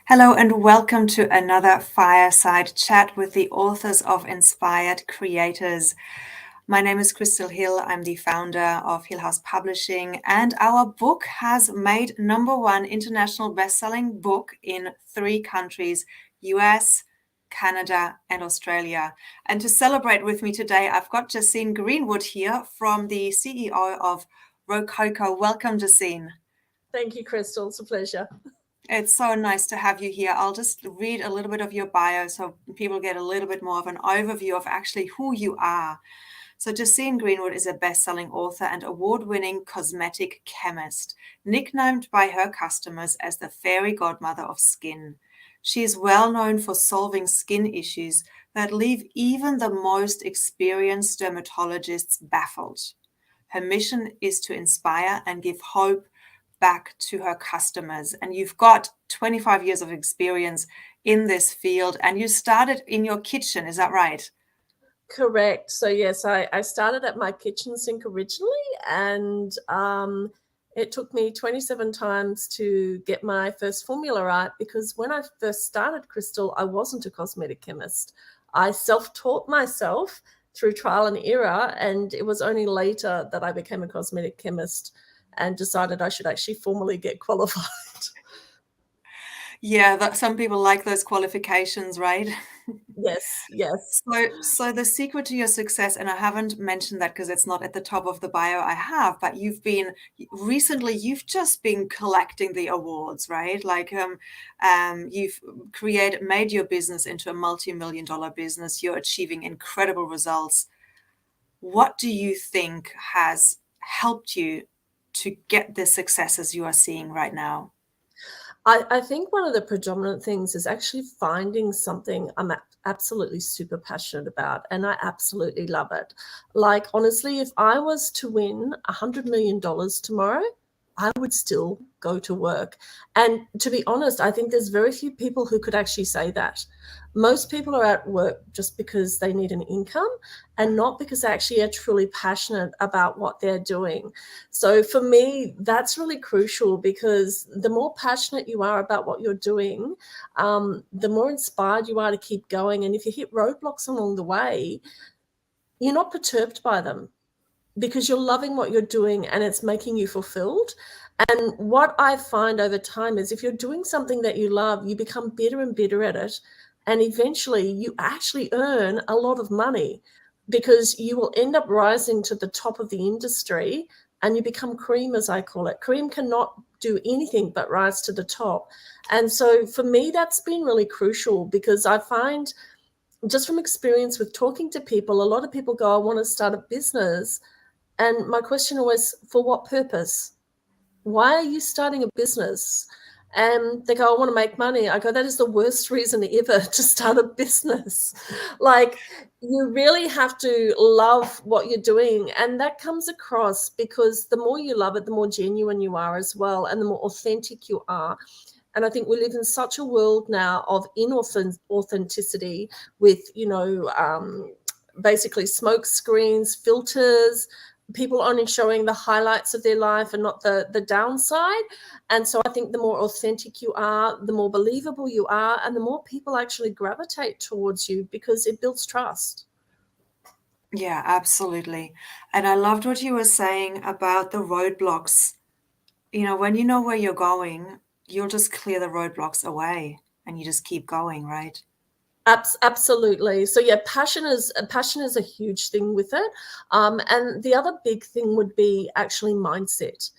Hello and welcome to another Fireside chat with the authors of Inspired Creators. My name is Crystal Hill. I'm the founder of Hill House Publishing, and our book has made #1 international best-selling book in 3 countries: US, Canada, and Australia. And to celebrate with me today, I've got Jacine Greenwood here from the CEO of Rococco. Welcome, Jacine. Thank you, Crystal. It's a pleasure. It's so nice to have you here. I'll just read a little bit of your bio so people get a little bit more of an overview of actually who you are. So Jacine Greenwood is a best-selling author and award-winning cosmetic chemist, nicknamed by her customers as the fairy godmother of skin. She is well known for solving skin issues that leave even the most experienced dermatologists baffled. Her mission is to inspire and give hope back to her customers. And you've got 25 years of experience in this field, and you started in your kitchen. Is that right? Correct. So yes, I started at my kitchen sink originally, and it took me 27 times to get my first formula right, because when I first started, Crystal, I wasn't a cosmetic chemist. I self-taught myself through trial and error, and it was only later that I became a cosmetic chemist and decided I should actually formally get qualified. Yeah, some people like those qualifications, right? Yes. So the secret to your success, and I haven't mentioned that because it's not at the top of the bio I have, but you've just been collecting the awards, right? Like you've made your business into a multi-million-dollar business. You're achieving incredible results. What do you think has helped you to get the successes you are seeing right now? I think one of the predominant things is actually finding something I'm absolutely super passionate about, and I absolutely love it. Like, honestly, if I was to win $100 million tomorrow, I would still go to work. And to be honest, I think there's very few people who could actually say that. Most people are at work just because they need an income and not because they actually are truly passionate about what they're doing. So for me, that's really crucial, because the more passionate you are about what you're doing, the more inspired you are to keep going. And if you hit roadblocks along the way, you're not perturbed by them, because you're loving what you're doing and it's making you fulfilled. And what I find over time is if you're doing something that you love, you become better and better at it. And eventually you actually earn a lot of money, because you will end up rising to the top of the industry and you become cream, as I call it. Cream cannot do anything but rise to the top. And so for me, that's been really crucial, because I find, just from experience with talking to people, a lot of people go, I want to start a business. And my question was, for what purpose? Why are you starting a business? And they go, I want to make money. I go, that is the worst reason ever to start a business. Like, you really have to love what you're doing. And that comes across because the more you love it, the more genuine you are as well, and the more authentic you are. And I think we live in such a world now of inauthenticity with, basically smoke screens, filters, people only showing the highlights of their life and not the downside. And so I think the more authentic you are, the more believable you are, and the more people actually gravitate towards you, because it builds trust. Yeah, absolutely. And I loved what you were saying about the roadblocks. When you know where you're going, you'll just clear the roadblocks away and you just keep going, right? Absolutely. So yeah, passion is a huge thing with it. And the other big thing would be actually mindset.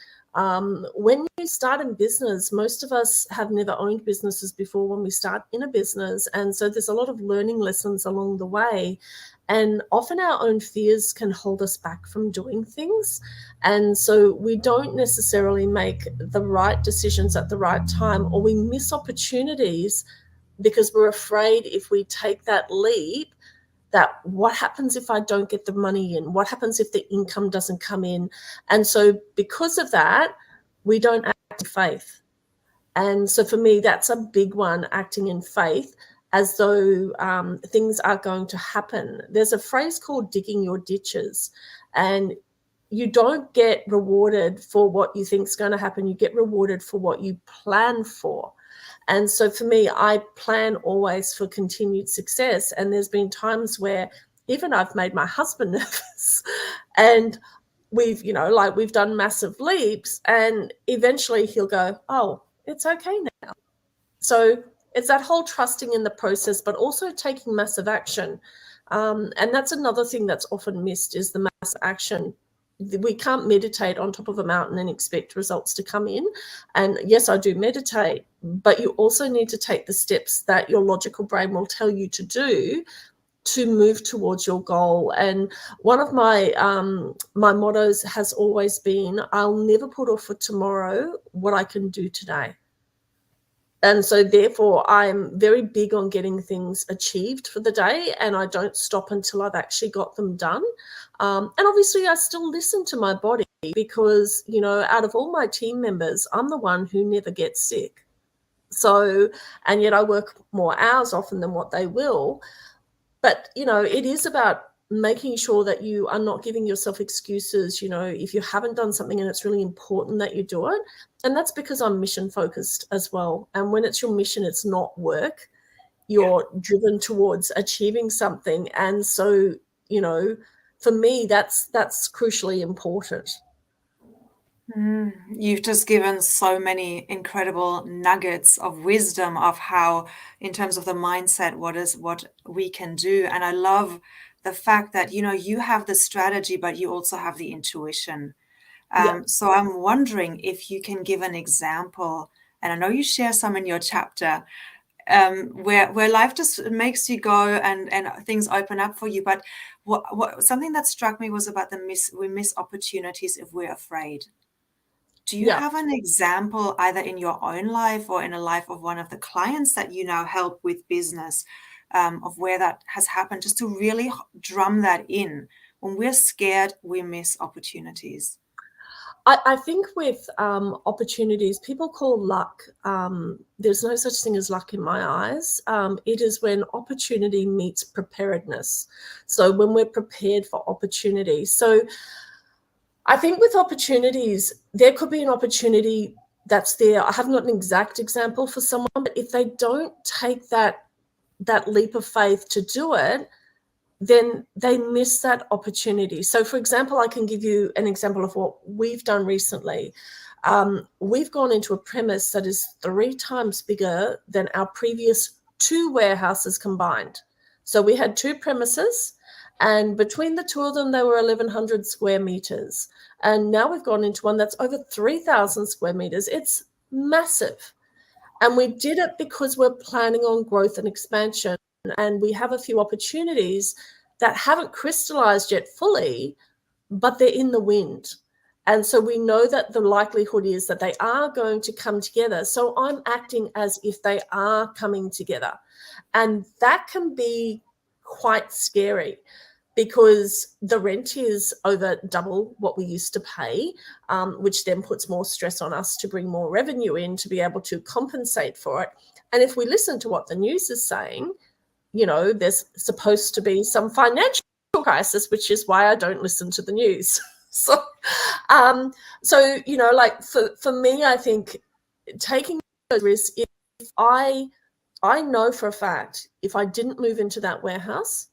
When you start in business, most of us have never owned businesses before when we start in a business. And so there's a lot of learning lessons along the way. And often our own fears can hold us back from doing things. And so we don't necessarily make the right decisions at the right time, or we miss opportunities because we're afraid if we take that leap, that what happens if I don't get the money in? What happens if the income doesn't come in? And so because of that, we don't act in faith. And so for me, that's a big one, acting in faith, as though things are going to happen. There's a phrase called digging your ditches. And you don't get rewarded for what you think is going to happen. You get rewarded for what you plan for. And so for me, I plan always for continued success. And there's been times where even I've made my husband nervous, and we've, we've done massive leaps, and eventually he'll go, oh, it's okay now. So it's that whole trusting in the process, but also taking massive action. And that's another thing that's often missed, is the mass action. We can't meditate on top of a mountain and expect results to come in. And yes, I do meditate, but you also need to take the steps that your logical brain will tell you to do to move towards your goal. And one of my my mottos has always been, I'll never put off for tomorrow what I can do today. And so therefore I'm very big on getting things achieved for the day, and I don't stop until I've actually got them done. And obviously I still listen to my body, because, out of all my team members, I'm the one who never gets sick. So, and yet I work more hours often than what they will. But, it is about making sure that you are not giving yourself excuses, if you haven't done something and it's really important that you do it. And that's because I'm mission focused as well. And when it's your mission, it's not work. You're driven towards achieving something. And so, for me, that's crucially important. You've just given so many incredible nuggets of wisdom of how, in terms of the mindset, what we can do. And I love the fact that, you have the strategy, but you also have the intuition. So I'm wondering if you can give an example, and I know you share some in your chapter, where life just makes you go and things open up for you. But what something that struck me was about we miss opportunities if we're afraid. Do you have an example, either in your own life or in a life of one of the clients that you now help with business, of where that has happened, just to really drum that in? When we're scared, we miss opportunities. I think with opportunities, people call luck. There's no such thing as luck in my eyes. It is when opportunity meets preparedness. So when we're prepared for opportunity. So I think with opportunities, there could be an opportunity that's there. I haven't got an exact example for someone, but if they don't take that leap of faith to do it, then they miss that opportunity. So, for example, I can give you an example of what we've done recently. We've gone into a premise that is 3 times bigger than our previous 2 warehouses combined. So we had 2 premises, and between the 2 of them, they were 1,100 square meters. And now we've gone into one that's over 3,000 square meters. It's massive. And we did it because we're planning on growth and expansion. And we have a few opportunities that haven't crystallized yet fully, but they're in the wind. And so we know that the likelihood is that they are going to come together. So I'm acting as if they are coming together. And that can be quite scary, because the rent is over double what we used to pay, which then puts more stress on us to bring more revenue in to be able to compensate for it. And if we listen to what the news is saying, there's supposed to be some financial crisis, which is why I don't listen to the news. So, for me, I think taking those risks, if I know for a fact, if I didn't move into that warehouse,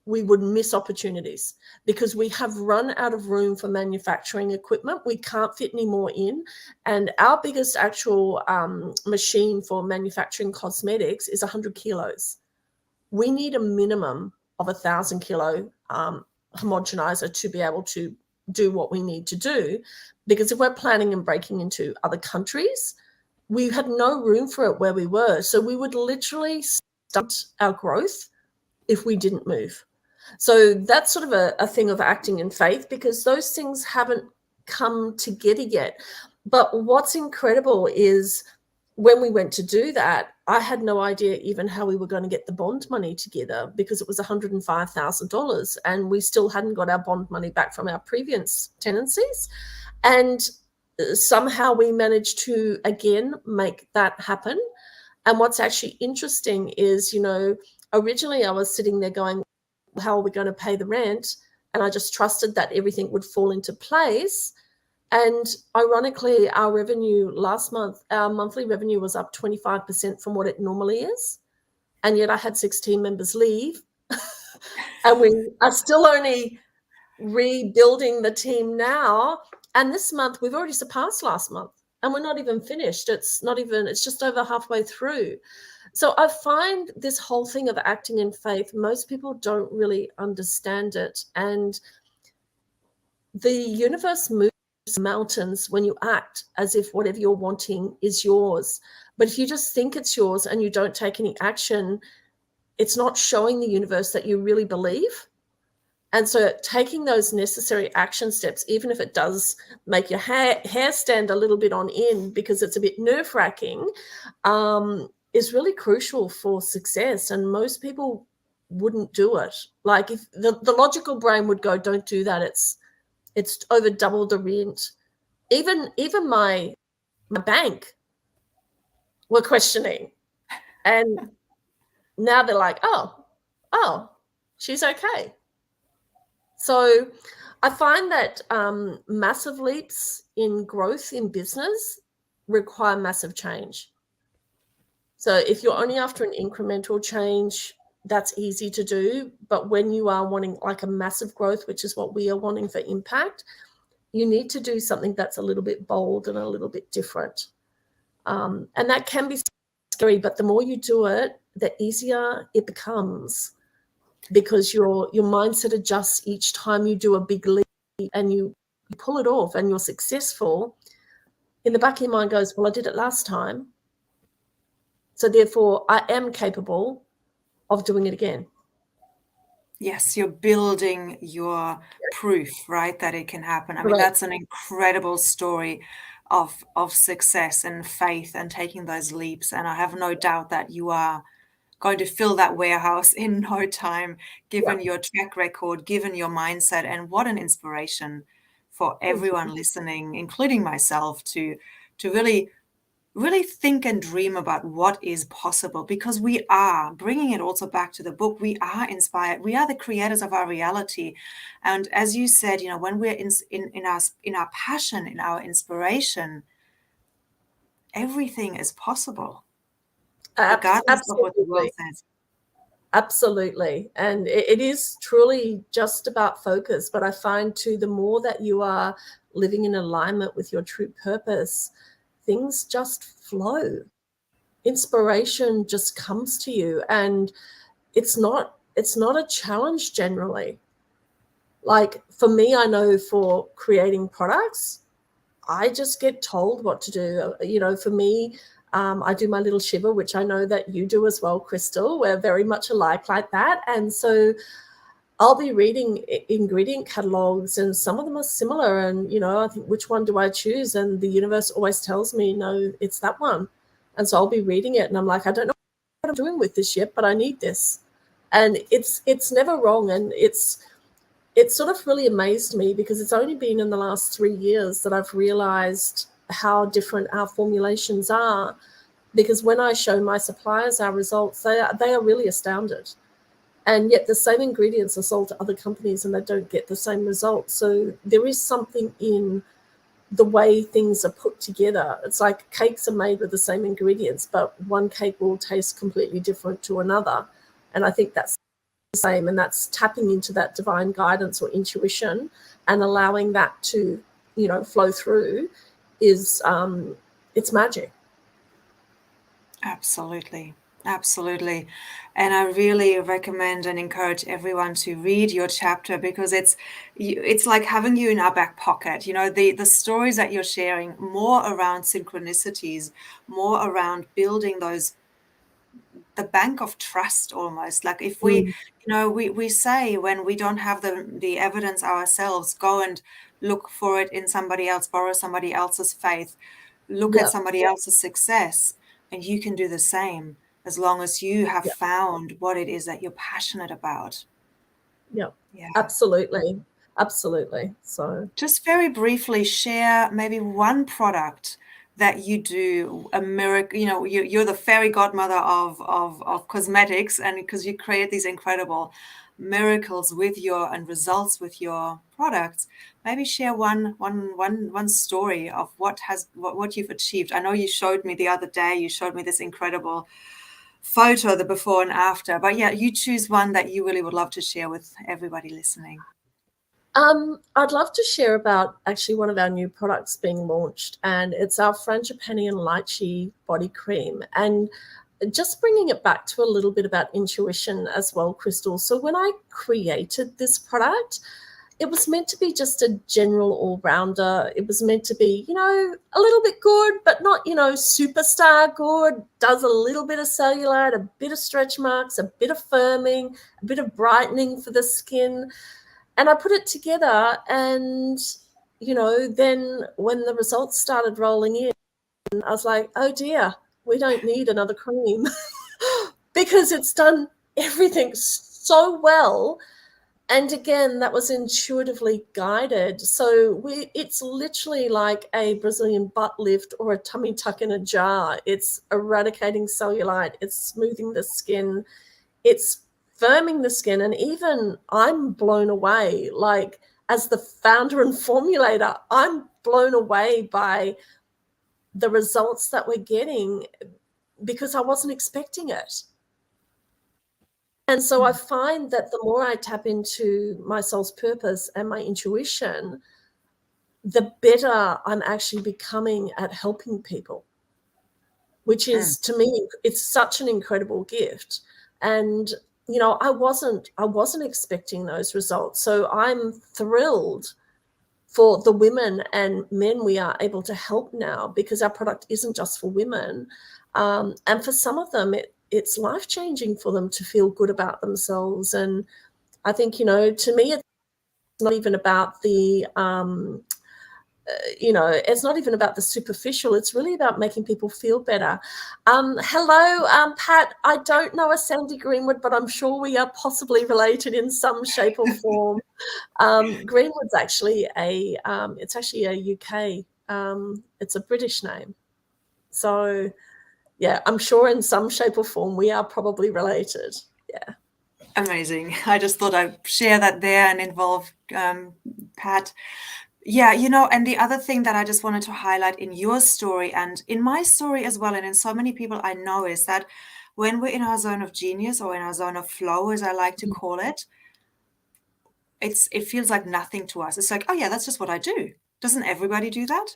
we would miss opportunities, because we have run out of room for manufacturing equipment. We can't fit any more in. And our biggest actual machine for manufacturing cosmetics is 100 kilos. We need a minimum of 1,000 kilo homogenizer to be able to do what we need to do, because if we're planning and breaking into other countries, we had no room for it where we were. So we would literally stunt our growth if we didn't move. So that's sort of a thing of acting in faith, because those things haven't come together yet. But what's incredible is when we went to do that, I had no idea even how we were going to get the bond money together, because it was $105,000 and we still hadn't got our bond money back from our previous tenancies. And somehow we managed to, again, make that happen. And what's actually interesting is, originally I was sitting there going, how are we going to pay the rent? and I just trusted that everything would fall into place. And ironically, our revenue last month, our monthly revenue was up 25% from what it normally is. And yet I had 6 team members leave. And we are still only rebuilding the team now. And this month, we've already surpassed last month. And we're not even finished. It's just over halfway through. So I find this whole thing of acting in faith, most people don't really understand it. And the universe moves mountains when you act as if whatever you're wanting is yours. But if you just think it's yours and you don't take any action, it's not showing the universe that you really believe. And so taking those necessary action steps, even if it does make your hair stand a little bit on end because it's a bit nerve-wracking, is really crucial for success. And most people wouldn't do it. Like, if the logical brain would go, don't do that. It's over double the rent. Even my bank were questioning. And now they're like, oh, she's okay. So I find that massive leaps in growth in business require massive change. So if you're only after an incremental change, that's easy to do. But when you are wanting like a massive growth, which is what we are wanting for impact, you need to do something that's a little bit bold and a little bit different. And that can be scary, but the more you do it, the easier it becomes, because your mindset adjusts each time you do a big leap and you pull it off and you're successful. In the back of your mind goes, well, I did it last time, so therefore I am capable of doing it again. Yes, you're building your proof, right, that it can happen. I mean, that's an incredible story of success and faith and taking those leaps. And I have no doubt that you are going to fill that warehouse in no time, given your track record, given your mindset. And what an inspiration for everyone listening, including myself, to really think and dream about what is possible, because we are bringing it also back to the book. We are inspired. We are the creators of our reality. And as you said, when we're in our passion, in our inspiration, everything is possible, regardless of what the world says. Absolutely. And it is truly just about focus. But I find too, the more that you are living in alignment with your true purpose, things just flow. Inspiration just comes to you, and it's not a challenge generally. Like for me, I know for creating products, I just get told what to do. For me, I do my little shiver, which I know that you do as well, Crystal. We're very much alike like that. And so I'll be reading ingredient catalogs, and some of them are similar. And, I think, which one do I choose? And the universe always tells me, no, it's that one. And so I'll be reading it and I'm like, I don't know what I'm doing with this yet, but I need this. And it's never wrong. And it sort of really amazed me, because it's only been in the last 3 years that I've realized how different our formulations are. Because when I show my suppliers our results, they are really astounded. And yet the same ingredients are sold to other companies and they don't get the same results. So there is something in the way things are put together. It's like cakes are made with the same ingredients, but one cake will taste completely different to another. And I think that's the same, and that's tapping into that divine guidance or intuition and allowing that to, flow through is it's magic. Absolutely. Absolutely. And I really recommend and encourage everyone to read your chapter, because it's like having you in our back pocket. The stories that you're sharing, more around synchronicities, more around building the bank of trust almost. Like if we say, when we don't have the evidence ourselves, go and look for it in somebody else, borrow somebody else's faith, look at somebody else's success, and you can do the same, as long as you have found what it is that you're passionate about. Yeah, absolutely. So just very briefly share maybe one product that you do a miracle. You know, you're the fairy godmother of cosmetics, and because you create these incredible miracles with your and results with your products. Maybe share one story of what you've achieved. I know you showed me the other day, you showed me this incredible photo, the before and after, but yeah, you choose one that you really would love to share with everybody listening. I'd love to share about actually one of our new products being launched, and it's our Frangipani and Lychee body cream. And just bringing it back to a little bit about intuition as well, Crystal. So when I created this product, it was meant to be just a general all-rounder. It was meant to be, a little bit good, but not, superstar good. Does a little bit of cellulite, a bit of stretch marks, a bit of firming, a bit of brightening for the skin. And I put it together, and, then when the results started rolling in, I was like, oh dear, we don't need another cream because it's done everything so well. And again, that was intuitively guided. So it's literally like a Brazilian butt lift or a tummy tuck in a jar. It's eradicating cellulite. It's smoothing the skin. It's firming the skin. And even I'm blown away, like as the founder and formulator, I'm blown away by the results that we're getting because I wasn't expecting it. And so I find that the more I tap into my soul's purpose and my intuition, the better I'm actually becoming at helping people, which is, to me, it's such an incredible gift. And, I wasn't expecting those results. So I'm thrilled for the women and men we are able to help now, because our product isn't just for women. And for some of them, it's life-changing for them to feel good about themselves. And I think, to me, it's not even about the, it's not even about the superficial. It's really about making people feel better. Hello, Pat. I don't know a Sandy Greenwood, but I'm sure we are possibly related in some shape or form. Greenwood's actually it's actually a UK, it's a British name. So yeah, I'm sure in some shape or form we are probably related. Yeah. Amazing. I just thought I'd share that there and involve Pat. Yeah, and the other thing that I just wanted to highlight in your story and in my story as well, and in so many people I know, is that when we're in our zone of genius or in our zone of flow, as I like to call it, it feels like nothing to us. It's like, oh yeah, that's just what I do. Doesn't everybody do that?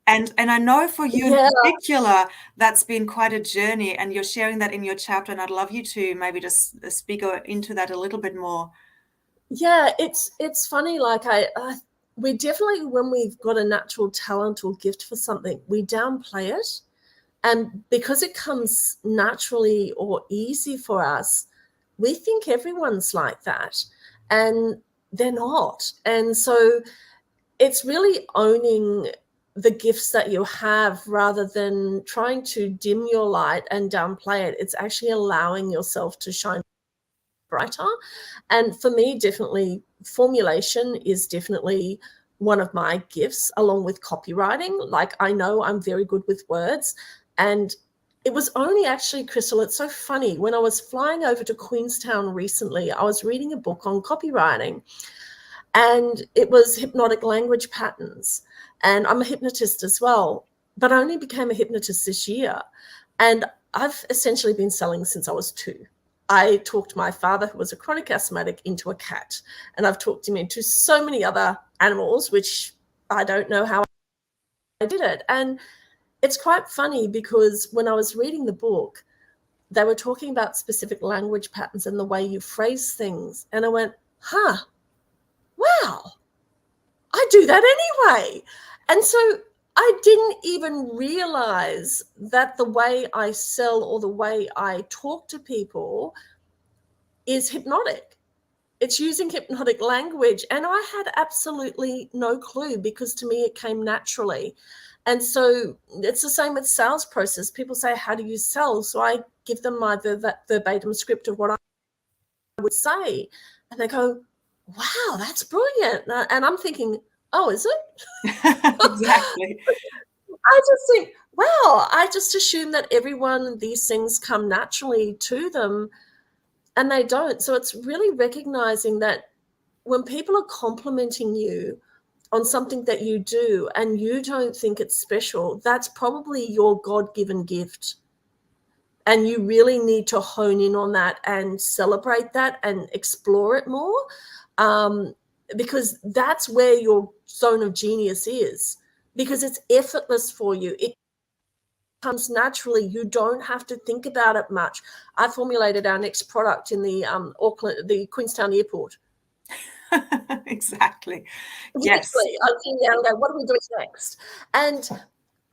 And I know for you in particular, that's been quite a journey, and you're sharing that in your chapter, and I'd love you to maybe just speak into that a little bit more. Yeah, it's funny. Like we definitely, when we've got a natural talent or gift for something, we downplay it. And because it comes naturally or easy for us, we think everyone's like that, and they're not. And so it's really owning the gifts that you have rather than trying to dim your light and downplay it. It's actually allowing yourself to shine brighter. And for me, definitely formulation is definitely one of my gifts, along with copywriting. Like, I know I'm very good with words. And it was only actually, Crystal, it's so funny, when I was flying over to Queenstown recently, I was reading a book on copywriting, and it was hypnotic language patterns. And I'm a hypnotist as well, but I only became a hypnotist this year. And I've essentially been selling since I was 2. I talked my father, who was a chronic asthmatic, into a cat. And I've talked him into so many other animals, which I don't know how I did it. And it's quite funny because when I was reading the book, they were talking about specific language patterns and the way you phrase things. And I went, wow, I do that anyway. And so I didn't even realize that the way I sell or the way I talk to people is hypnotic. It's using hypnotic language. And I had absolutely no clue, because to me it came naturally. And so it's the same with sales process. People say, how do you sell? So I give them my verbatim script of what I would say. And they go, wow, that's brilliant. And I'm thinking, oh, is it? Exactly. I just think, wow, I just assume that everyone, these things come naturally to them, and they don't. So it's really recognizing that when people are complimenting you on something that you do and you don't think it's special, that's probably your God-given gift. And you really need to hone in on that and celebrate that and explore it more, because that's where your zone of genius is, because it's effortless for you. It comes naturally. You don't have to think about it much. I formulated our next product in the the Queenstown airport. Exactly. Yes. Literally, I'm sitting down and go, what are we doing next? And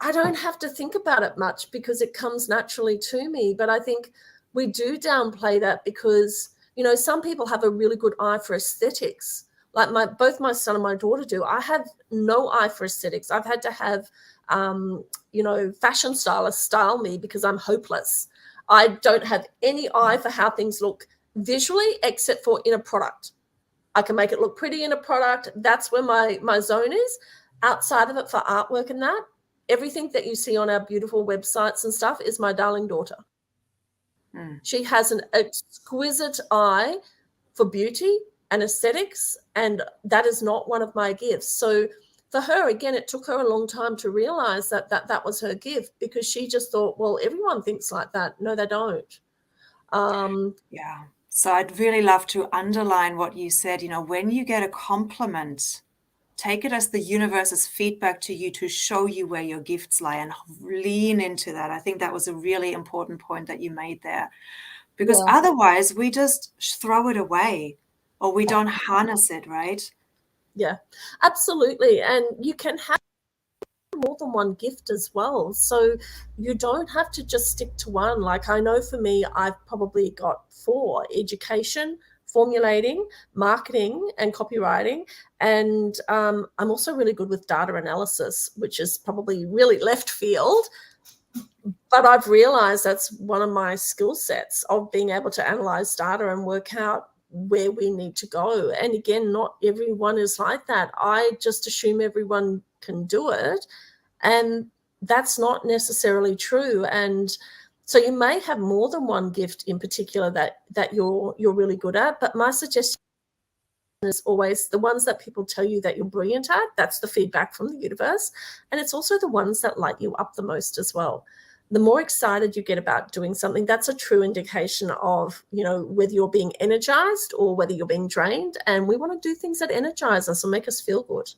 I don't have to think about it much because it comes naturally to me. But I think we do downplay that because, some people have a really good eye for aesthetics. Like both my son and my daughter do. I have no eye for aesthetics. I've had to have, fashion stylists style me because I'm hopeless. I don't have any eye for how things look visually, except for in a product. I can make it look pretty in a product. That's where my zone is. Outside of it, for artwork and that, everything that you see on our beautiful websites and stuff is my darling daughter. She has an exquisite eye for beauty and aesthetics, and that is not one of my gifts. So for her, again, it took her a long time to realize that was her gift, because she just thought, well, everyone thinks like that. No, they don't. Yeah. So I'd really love to underline what you said. When you get a compliment, take it as the universe's feedback to you to show you where your gifts lie, and lean into that. I think that was a really important point that you made there, because Yeah. otherwise we just throw it away or we don't harness it, right? Yeah, absolutely. And you can have more than one gift as well. So you don't have to just stick to one. Like, I know for me, I've probably got 4: education, formulating, marketing, and copywriting. And I'm also really good with data analysis, which is probably really left field. But I've realized that's one of my skill sets, of being able to analyze data and work out where we need to go. And again, not everyone is like that. I just assume everyone can do it, and that's not necessarily true. And so you may have more than one gift in particular that you're really good at, but my suggestion is always the ones that people tell you that you're brilliant at. That's the feedback from the universe. And it's also the ones that light you up the most as well. The more excited you get about doing something, that's a true indication of, whether you're being energized or whether you're being drained. And we want to do things that energize us and make us feel good.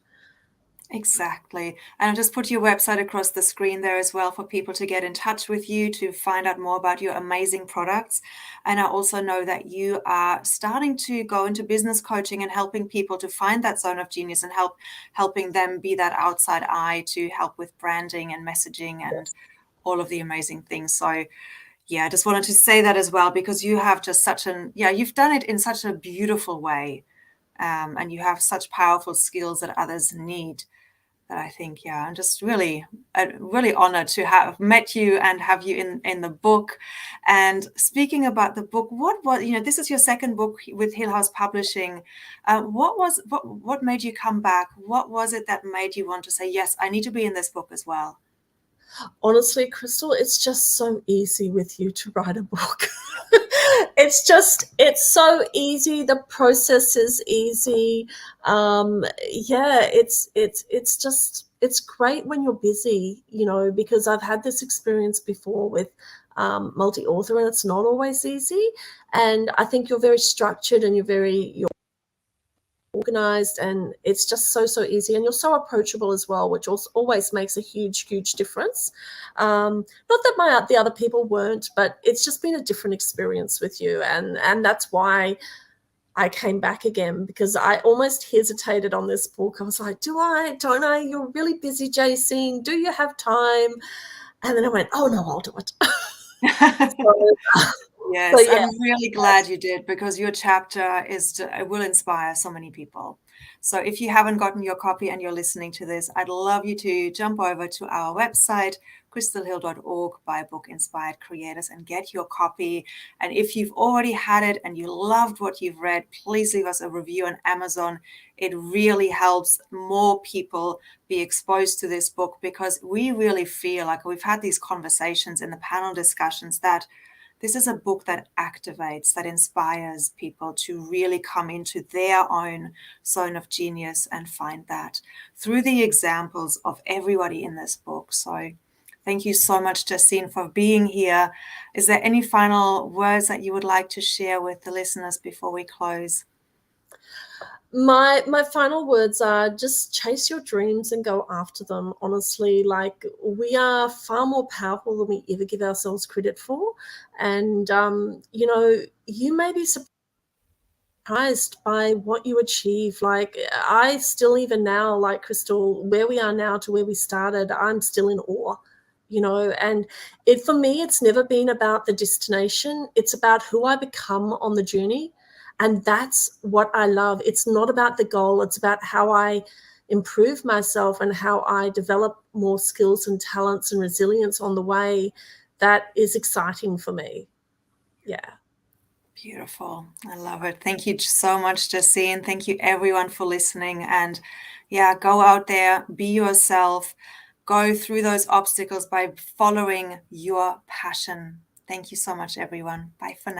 Exactly. And I'll just put your website across the screen there as well for people to get in touch with you, to find out more about your amazing products. And I also know that you are starting to go into business coaching and helping people to find that zone of genius, and helping them be that outside eye to help with branding and messaging and all of the amazing things. So yeah, I just wanted to say that as well, because you have just you've done it in such a beautiful way. And you have such powerful skills that others need, that I think, I'm just really honored to have met you and have you in the book. And speaking about the book, this is your second book with Hill House Publishing. What made you come back? What was it that made you want to say, yes, I need to be in this book as well? Honestly, Crystal, it's just so easy with you to write a book. It's so easy. The process is easy. It's great when you're busy, because I've had this experience before with multi-author, and it's not always easy. And I think you're very structured and you're organized, and it's just so easy, and you're so approachable as well, which also always makes a huge difference. Not that the other people weren't, but it's just been a different experience with you, and that's why I came back again, because I almost hesitated on this book. I was like, don't I? You're really busy, Jacine. Do you have time? And then I went, oh no, I'll do it. Yes, So, yeah. I'm really glad you did, because your chapter will inspire so many people. So if you haven't gotten your copy and you're listening to this, I'd love you to jump over to our website, crystalhill.org, buy Book Inspired Creators, and get your copy. And if you've already had it and you loved what you've read, please leave us a review on Amazon. It really helps more people be exposed to this book, because we really feel like, we've had these conversations in the panel discussions, that this is a book that activates, that inspires people to really come into their own zone of genius and find that through the examples of everybody in this book. So thank you so much, Jacine, for being here. Is there any final words that you would like to share with the listeners before we close? My final words are, just chase your dreams and go after them. Honestly, like, we are far more powerful than we ever give ourselves credit for. And you may be surprised by what you achieve. Like, I still, even now, like Crystal, where we are now to where we started, I'm still in awe. And for me, it's never been about the destination. It's about who I become on the journey. And that's what I love. It's not about the goal. It's about how I improve myself and how I develop more skills and talents and resilience on the way. That is exciting for me. Yeah. Beautiful. I love it. Thank you so much, Jacine. Thank you, everyone, for listening. And yeah, go out there, be yourself, go through those obstacles by following your passion. Thank you so much, everyone. Bye for now.